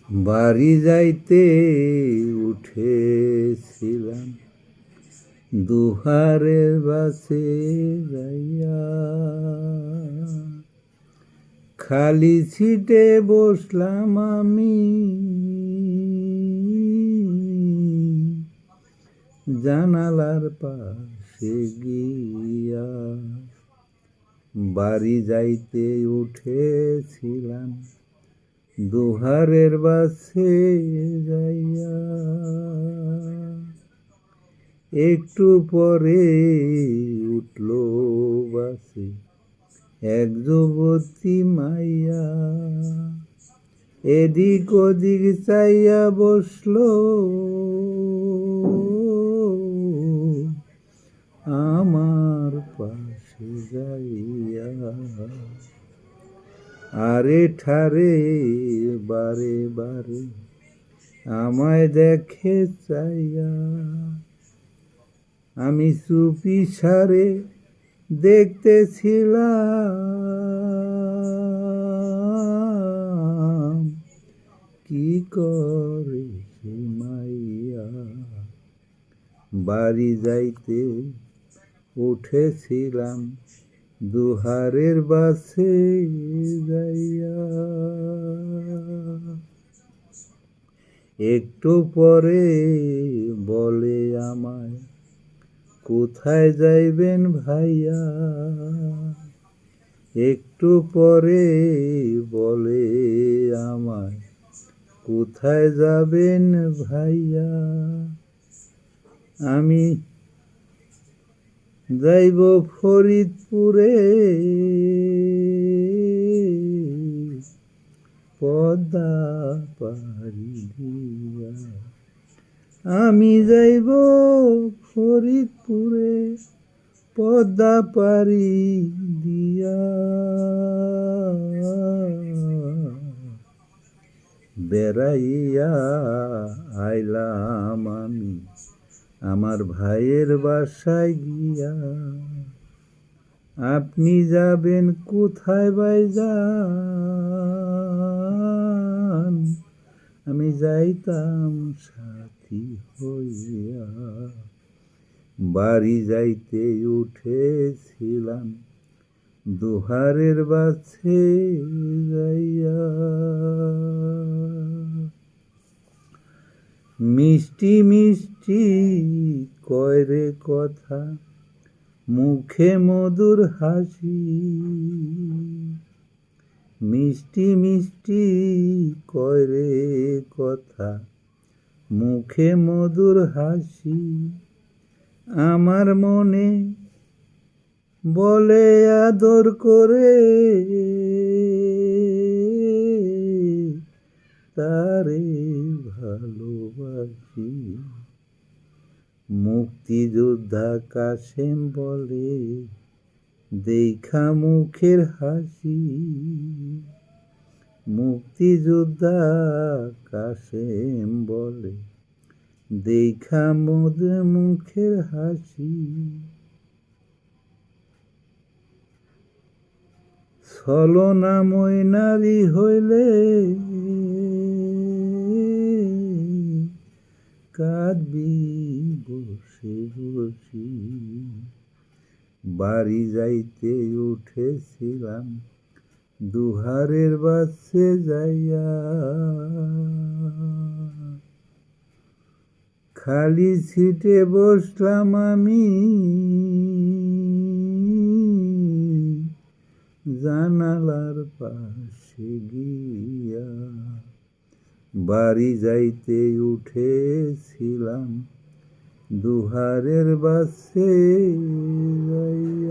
বাড়ি যাইতে উঠেছিলাম দুহারের বাসে যাইয়া, খালি সিটে বসলাম আমি, জানালার পাশে গিয়া। বাড়ি যাইতে উঠেছিলাম দুহারের বাসে যাইয়া, একটু পরে উঠল বাসে এক যুবতী মাইয়া, এদিক ওদিক চাইয়া বসলো আমার পাশে যাইয়া। আরে ঠারে বারে বারে আমায় দেখে চাইয়া, আমি চুপি সারে দেখতেছিলাম কি করে সে মাইয়া। বাড়ি যাইতে উঠেছিলাম দুহারের বাসে যাইয়া, একটু পরে বলে আমায় কোথায় যাইবেন ভাইয়া, একটু পরে বলে আমায় কোথায় যাবেন ভাইয়া। আমি যাইব ফরিদপুরে, পদ্মা পাড়ি দিয়া। আমি যাইব ফরিদপুরে, পদ্মা পাড়ি দিয়া। বেড়াইয়া আইলাম আমি আমার ভাইয়ের বাসায় গিয়া। আপনি যাবেন কোথায় ভাইজান, আমি যাইতাম সাথী হইয়া। বাড়ি যাইতে উঠেছিলাম দুহারের বাসে যাইয়া, মিষ্টি মিষ্টি কয়রে কথা মুখে মধুর হাসি, মিষ্টি মিষ্টি কয়রে কথা মুখে মধুর হাসি। আমার মনে বলে আদর করে তারে ভালোবাসি। মুক্তিযোদ্ধা কাশেম বলে দেখা মুখের হাসি, মুক্তিযোদ্ধা কাশেম বলে দেখা মুখের হাসি। ছলনাময় নারী হইলে কাঁদবি বসে বসি। বাড়ি যাইতে উঠেছিলাম দুহারের বাসে যাইয়া, খালি সিটে বসলাম আমি, জানালার পাশে গিয়া। বাড়ি যাইতে উঠেছিলাম দুহারের বাসে যাইয়া।